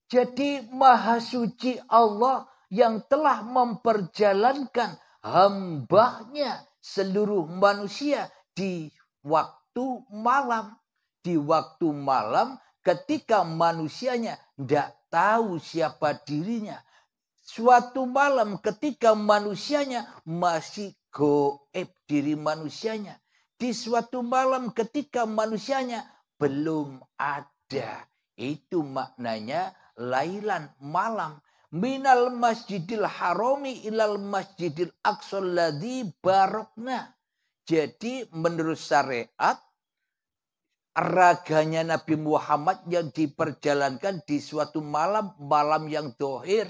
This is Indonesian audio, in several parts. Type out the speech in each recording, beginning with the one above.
Jadi Maha Suci Allah yang telah memperjalankan hambanya seluruh manusia di waktu malam. Di waktu malam ketika manusianya tidak tahu siapa dirinya. Suatu malam ketika manusianya masih goib diri manusianya. Di suatu malam ketika manusianya belum ada. Itu maknanya lailan malam. Minal masjidil harami ilal masjidil aqsal ladzi barakna. Jadi menurut syariat, raganya Nabi Muhammad yang diperjalankan di suatu malam, malam yang dohir.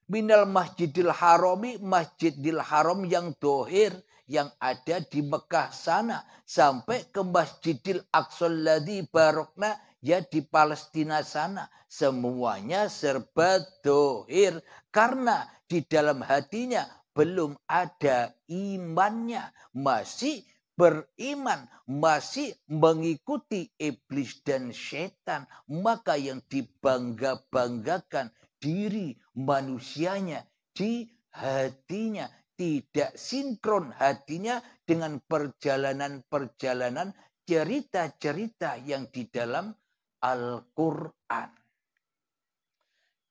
Minal masjidil harami, masjidil haram yang dohir, yang ada di Mekah sana. Sampai ke masjidil aqsal ladzi barakna, ya di Palestina sana. Semuanya serba dohir. Karena di dalam hatinya belum ada imannya. Masih beriman, masih mengikuti iblis dan setan. Maka yang dibangga-banggakan diri manusianya di hatinya. Tidak sinkron hatinya dengan perjalanan-perjalanan cerita-cerita yang di dalam Al-Quran.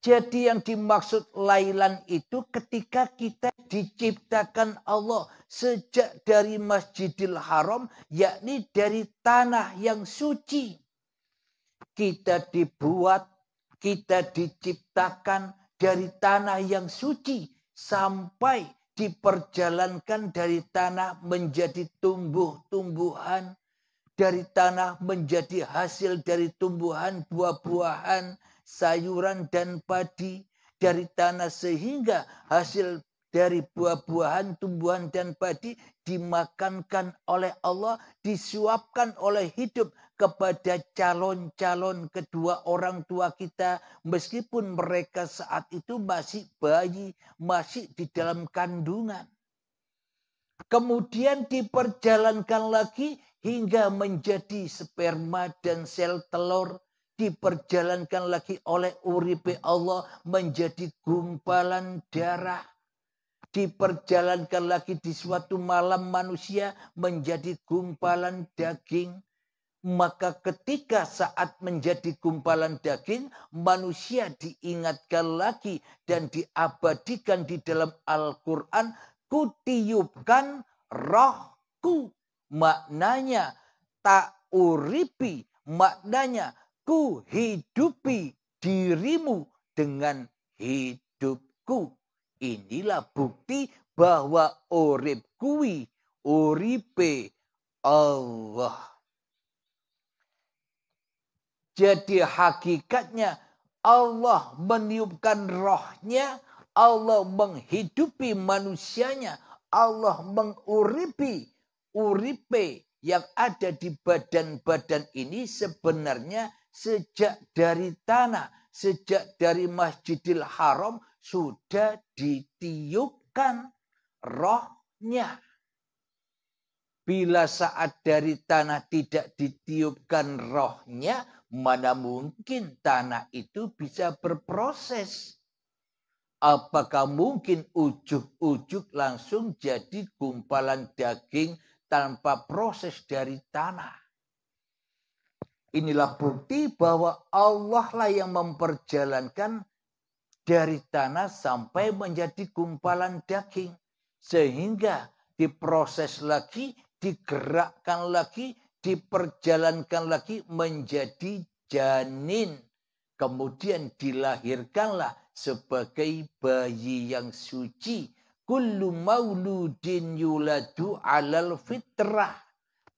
Jadi yang dimaksud lailan itu ketika kita diciptakan Allah sejak dari Masjidil Haram, yakni dari tanah yang suci. Kita dibuat, kita diciptakan dari tanah yang suci sampai diperjalankan dari tanah menjadi tumbuh-tumbuhan, dari tanah menjadi hasil dari tumbuhan, buah-buahan, sayuran dan padi, dari tanah sehingga hasil dari buah-buahan, tumbuhan dan padi dimakankan oleh Allah, disuapkan oleh hidup kepada calon-calon kedua orang tua kita, meskipun mereka saat itu masih bayi, masih di dalam kandungan. Kemudian diperjalankan lagi hingga menjadi sperma dan sel telur, diperjalankan lagi oleh uripe Allah menjadi gumpalan darah. Diperjalankan lagi di suatu malam manusia menjadi gumpalan daging. Maka ketika saat menjadi gumpalan daging, manusia diingatkan lagi dan diabadikan di dalam Al-Quran, kutiupkan rohku. Maknanya tak uripi, maknanya ku hidupi dirimu dengan hidupku. Inilah bukti bahwa urip kuwi uripe Allah. Jadi hakikatnya Allah meniupkan rohnya, Allah menghidupi manusianya, Allah menguripi uripe yang ada di badan-badan ini sebenarnya sejak dari tanah, sejak dari Masjidil Haram sudah ditiupkan rohnya. Bila saat dari tanah tidak ditiupkan rohnya, mana mungkin tanah itu bisa berproses? Apakah mungkin ujuk-ujuk langsung jadi gumpalan daging tanpa proses dari tanah? Inilah bukti bahwa Allah lah yang memperjalankan dari tanah sampai menjadi gumpalan daging. Sehingga diproses lagi, digerakkan lagi, diperjalankan lagi menjadi janin. Kemudian dilahirkanlah sebagai bayi yang suci. Kullu mauludin yuladu alal fitrah.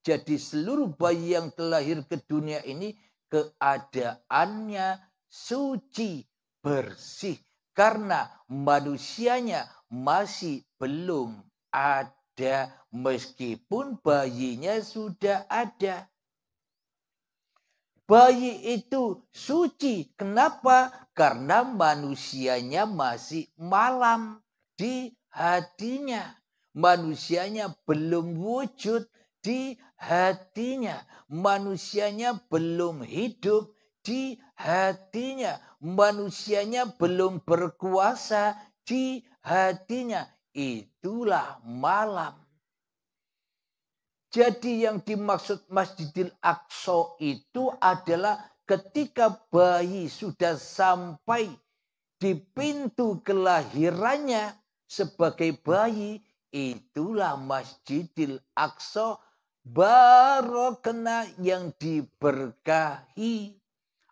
Jadi seluruh bayi yang terlahir ke dunia ini keadaannya suci, bersih. Karena manusianya masih belum ada meskipun bayinya sudah ada. Bayi itu suci. Kenapa? Karena manusianya masih malam di hatinya. Manusianya belum wujud di hatinya. Manusianya belum hidup di hatinya. Manusianya belum berkuasa di hatinya. Itulah malam. Jadi yang dimaksud Masjidil Aqsa itu adalah ketika bayi sudah sampai di pintu kelahirannya sebagai bayi, itulah Masjidil Aqsa barokna yang diberkahi.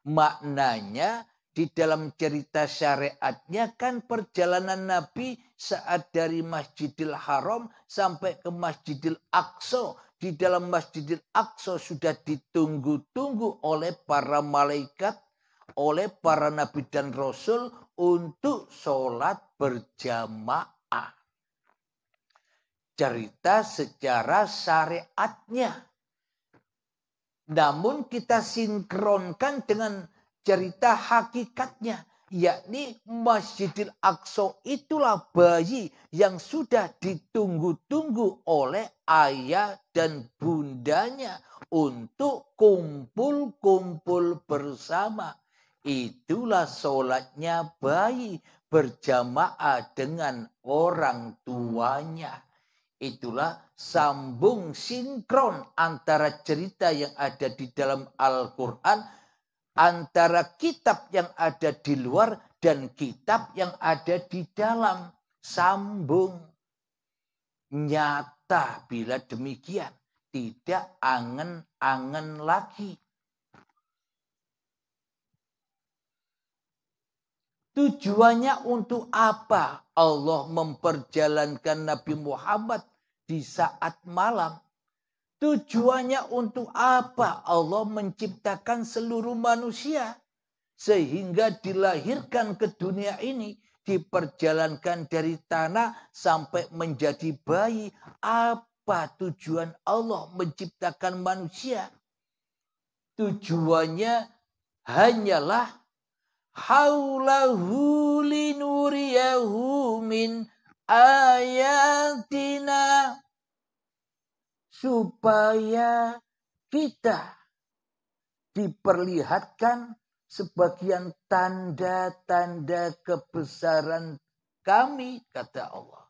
Maknanya di dalam cerita syariatnya kan perjalanan Nabi saat dari Masjidil Haram sampai ke Masjidil Aqsa. Di dalam Masjidil Aqsa sudah ditunggu-tunggu oleh para malaikat, oleh para nabi dan rasul untuk sholat berjamaah. Cerita secara syariatnya. Namun kita sinkronkan dengan cerita hakikatnya. Yakni Masjidil Aqsa itulah bayi yang sudah ditunggu-tunggu oleh ayah dan bundanya untuk kumpul-kumpul bersama. Itulah sholatnya bayi berjamaah dengan orang tuanya. Itulah sambung sinkron antara cerita yang ada di dalam Al-Quran, antara kitab yang ada di luar dan kitab yang ada di dalam. Sambung. Nyata bila demikian. Tidak angen-angen lagi. Tujuannya untuk apa Allah memperjalankan Nabi Muhammad di saat malam? Tujuannya untuk apa Allah menciptakan seluruh manusia? Sehingga dilahirkan ke dunia ini, diperjalankan dari tanah sampai menjadi bayi. Apa tujuan Allah menciptakan manusia? Tujuannya hanyalah haulahu linuriyahu min ayatina, supaya kita diperlihatkan sebagian tanda-tanda kebesaran kami, kata Allah.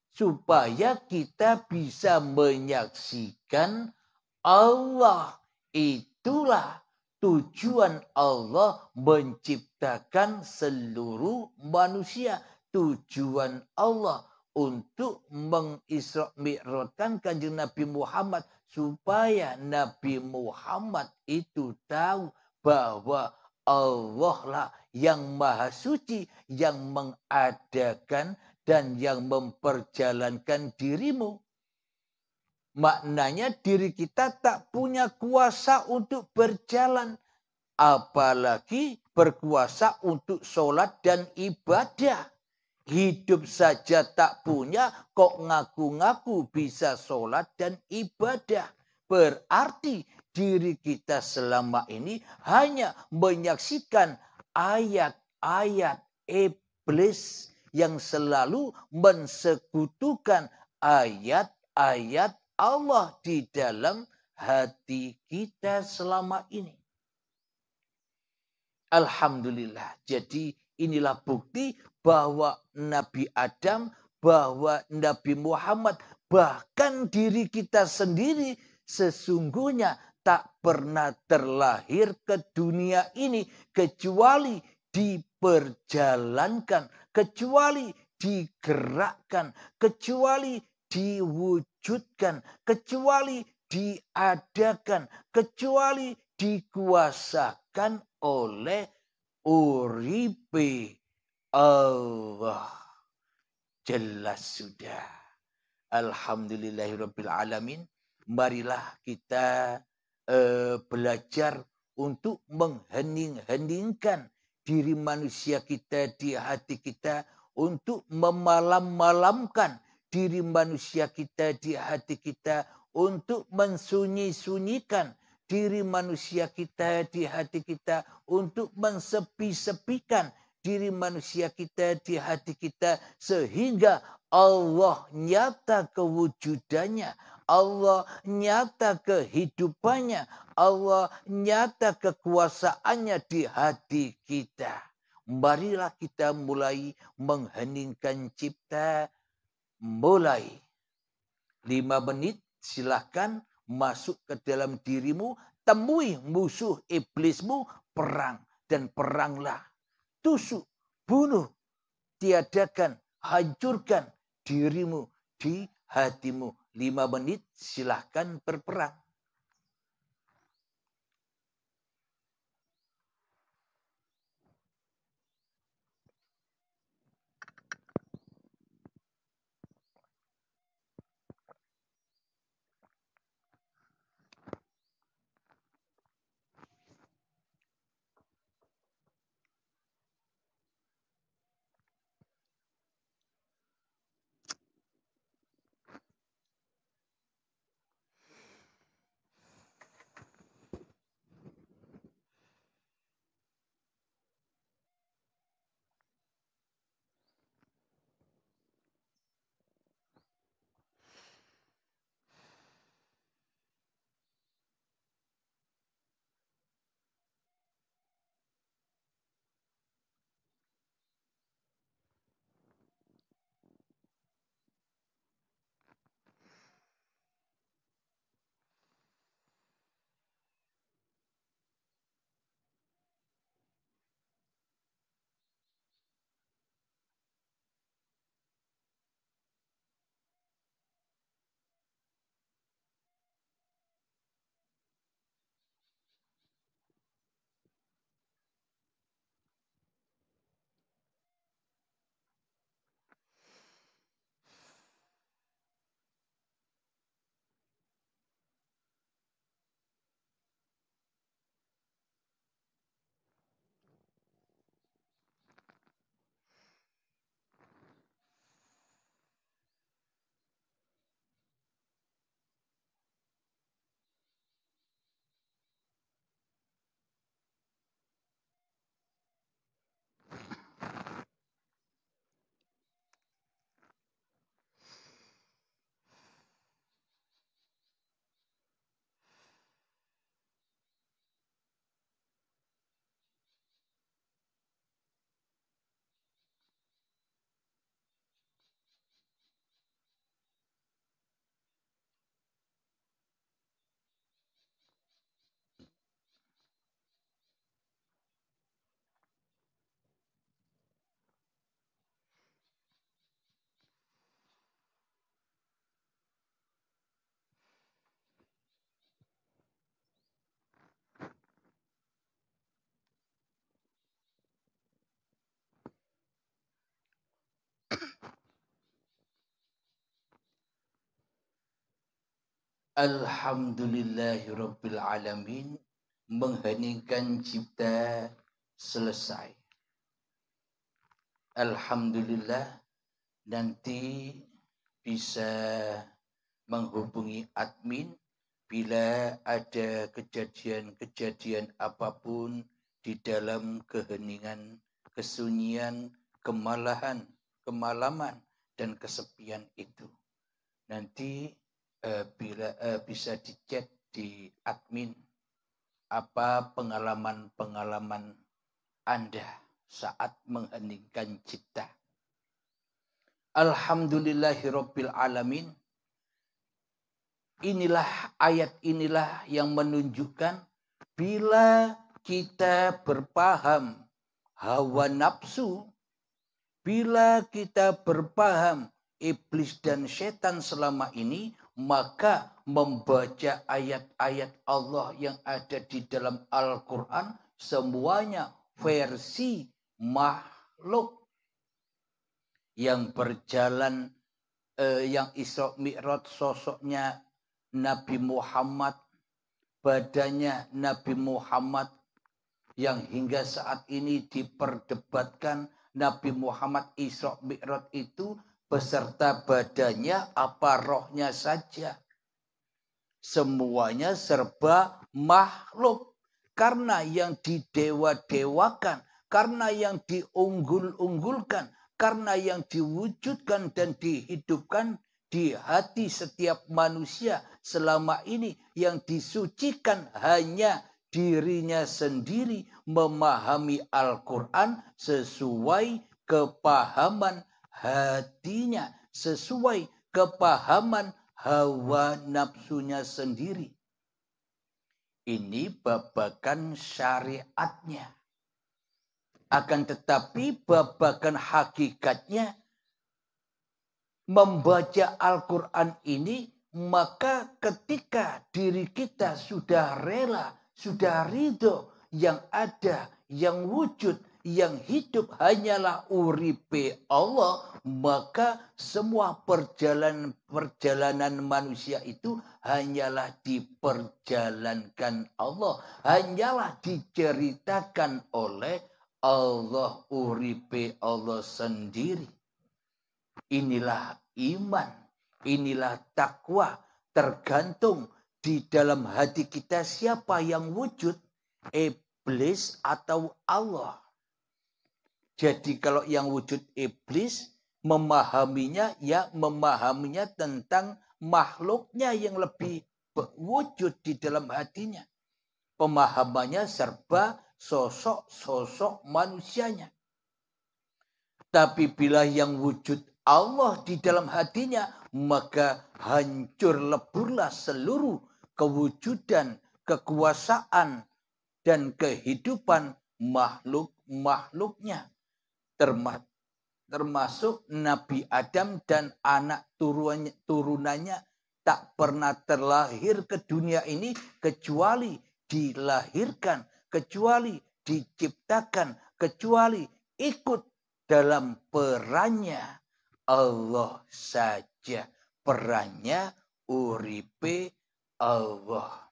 Supaya kita bisa menyaksikan Allah. Itulah tujuan Allah menciptakan seluruh manusia. Tujuan Allah untuk mengisra mi'rajkan Kanjeng Nabi Muhammad. Supaya Nabi Muhammad itu tahu bahwa Allah lah yang maha suci, yang mengadakan dan yang memperjalankan dirimu. Maknanya diri kita tak punya kuasa untuk berjalan. Apalagi berkuasa untuk sholat dan ibadah. Hidup saja tak punya, kok ngaku-ngaku bisa sholat dan ibadah. Berarti diri kita selama ini hanya menyaksikan ayat-ayat iblis yang selalu mensekutukan ayat-ayat Allah di dalam hati kita selama ini. Alhamdulillah. Jadi inilah bukti bahwa Nabi Adam, bahwa Nabi Muhammad, bahkan diri kita sendiri sesungguhnya tak pernah terlahir ke dunia ini kecuali diperjalankan, kecuali digerakkan, kecuali diwujudkan, kecuali diadakan, kecuali dikuasakan oleh uripe Allah. Jelas sudah. Alhamdulillahirabbil alamin. Marilah kita belajar untuk menghening-heningkan diri manusia kita di hati kita, untuk memalam-malamkan diri manusia kita di hati kita, untuk mensunyi-sunyikan diri manusia kita di hati kita, untuk mensepi-sepikan diri manusia kita di hati kita, sehingga Allah nyata kewujudannya, Allah nyata kehidupannya, Allah nyata kekuasaannya di hati kita. Marilah kita mulai mengheningkan cipta. Mulai 5 menit silahkan masuk ke dalam dirimu. Temui musuh iblismu, perang. Dan peranglah. Tusuk, bunuh, tiadakan, hancurkan dirimu di hatimu. 5 menit silahkan berperang. Alhamdulillahirabbil alamin. Mengheningkan cipta selesai. Alhamdulillah, nanti bisa menghubungi admin bila ada kejadian-kejadian apapun di dalam keheningan, kesunyian, kemalaman, dan kesepian itu. Nanti bila bisa dicek di admin apa pengalaman-pengalaman Anda saat mengheningkan cipta. Alhamdulillahirabbil alamin. Ayat inilah yang menunjukkan bila kita berpaham hawa nafsu, bila kita berpaham iblis dan setan selama ini, maka membaca ayat-ayat Allah yang ada di dalam Al-Quran semuanya versi makhluk yang berjalan, yang Isra Mi'raj sosoknya Nabi Muhammad, badannya Nabi Muhammad, yang hingga saat ini diperdebatkan Nabi Muhammad Isra Mi'raj itu beserta badannya apa rohnya saja. Semuanya serba makhluk. Karena yang didewa-dewakan, karena yang diunggul-unggulkan, karena yang diwujudkan dan dihidupkan di hati setiap manusia selama ini yang disucikan hanya dirinya sendiri memahami Al-Quran sesuai kepahaman hatinya, sesuai kepahaman hawa nafsunya sendiri. Ini babakan syariatnya. Akan tetapi babakan hakikatnya, membaca Al-Quran ini, maka ketika diri kita sudah rela, sudah ridho, yang ada, yang wujud, yang hidup hanyalah uripe Allah, maka semua perjalanan manusia itu hanyalah diperjalankan Allah, hanyalah diceritakan oleh Allah, uripe Allah sendiri. Inilah iman, inilah takwa, tergantung di dalam hati kita siapa yang wujud, iblis atau Allah. Jadi kalau yang wujud iblis, memahaminya tentang makhluknya yang lebih wujud di dalam hatinya. Pemahamannya serba sosok-sosok manusianya. Tapi bila yang wujud Allah di dalam hatinya, maka hancur leburlah seluruh kewujudan, kekuasaan, dan kehidupan makhluk-makhluknya. Termasuk Nabi Adam dan anak turunannya tak pernah terlahir ke dunia ini kecuali dilahirkan, kecuali diciptakan, kecuali ikut dalam perannya Allah saja. Perannya uripe Allah.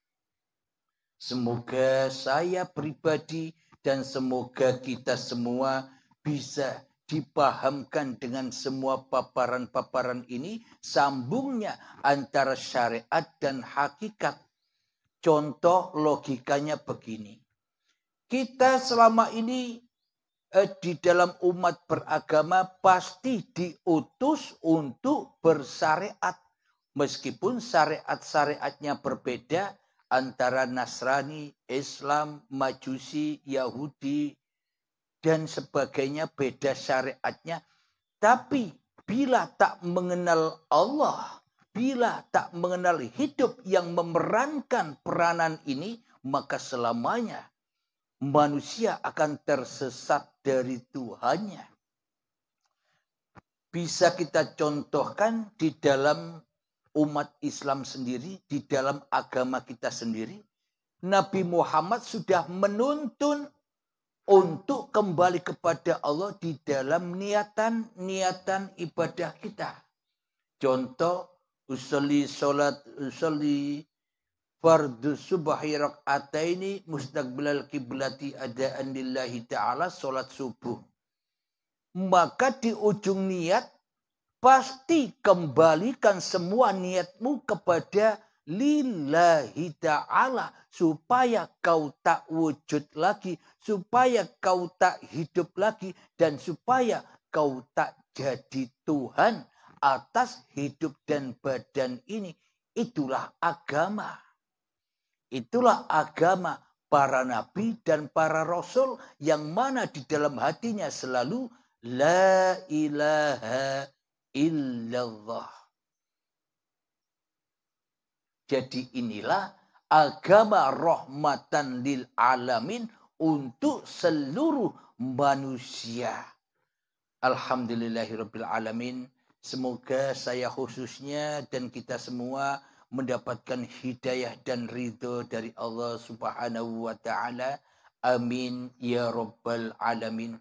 Semoga saya pribadi dan semoga kita semua bisa dipahamkan dengan semua paparan-paparan ini, sambungnya antara syariat dan hakikat. Contoh logikanya begini. Kita selama ini di dalam umat beragama pasti diutus untuk bersyariat. Meskipun syariat-syariatnya berbeda antara Nasrani, Islam, Majusi, Yahudi, dan sebagainya, beda syariatnya. Tapi bila tak mengenal Allah, bila tak mengenal hidup yang memerankan peranan ini, maka selamanya manusia akan tersesat dari Tuhannya. Bisa kita contohkan di dalam umat Islam sendiri, di dalam agama kita sendiri. Nabi Muhammad sudah menuntun untuk kembali kepada Allah di dalam niatan ibadah kita. Contoh, usolli fardu subhi rak'ataini mustaqbilal kiblati adaan lillahi ta'ala, salat subuh. Maka di ujung niat pasti kembalikan semua niatmu kepada lillahi ta'ala, supaya kau tak wujud lagi, supaya kau tak hidup lagi, dan supaya kau tak jadi Tuhan atas hidup dan badan ini. Itulah agama. Itulah agama para nabi dan para rasul, yang mana di dalam hatinya selalu la ilaha illallah. Jadi inilah agama rahmatan lil alamin untuk seluruh manusia. Alhamdulillahirabbil alamin. Semoga saya khususnya dan kita semua mendapatkan hidayah dan ridho dari Allah Subhanahu wa taala. Amin ya rabbal alamin.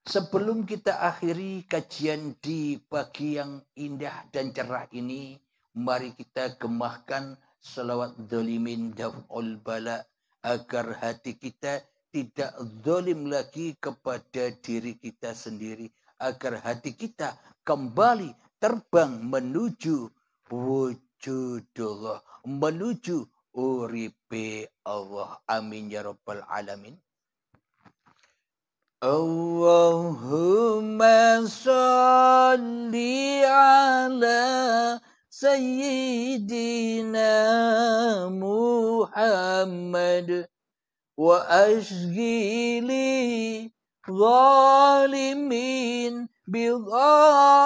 Sebelum kita akhiri kajian di pagi yang indah dan cerah ini, mari kita gemahkan salawat dzalimin daf'ul bala, agar hati kita tidak zalim lagi kepada diri kita sendiri, agar hati kita kembali terbang menuju wujudullah, menuju uripe Allah. Amin ya rabbal alamin. Allahumma salli ala سيدنا محمد وأشغلي ظالمين بظالمين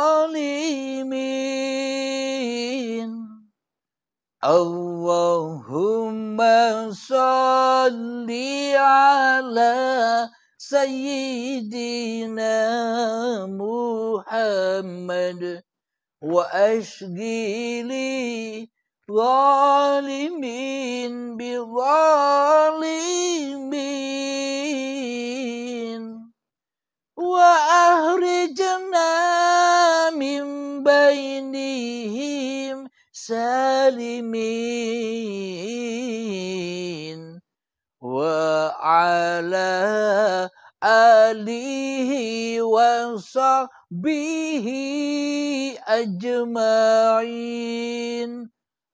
اللهم صل على سيدنا محمد وأشغلي ظالمين بظالمين وأخرجنا من بينهم سالمين وعلى آله وصحبه أجمعين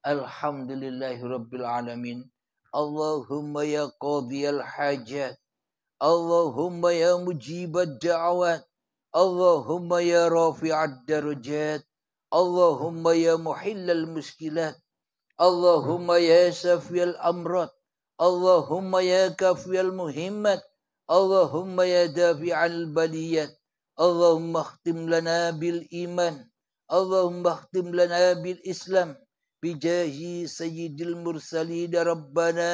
الحمد لله رب العالمين اللهم يا قاضي الحاجات اللهم يا مجيب الدعوات اللهم يا رافع الدرجات اللهم يا محل المشكلات اللهم يا شافي الأمراض اللهم يا كافي المهمات اللهم يا دافع البليات اللهم اختم لنا بالإيمان اللهم اختم لنا بالإسلام بجاه سيد المرسلين ربنا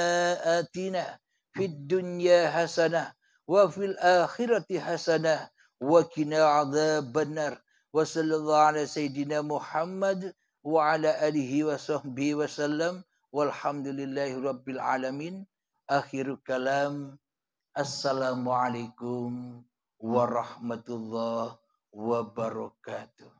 آتنا في الدنيا حسنة وفي الآخرة حسنة وقنا عذاب النار وصلى الله على سيدنا محمد وعلى آله وصحبه وسلم والحمد لله رب العالمين آخر كلام Assalamualaikum warahmatullahi wabarakatuh.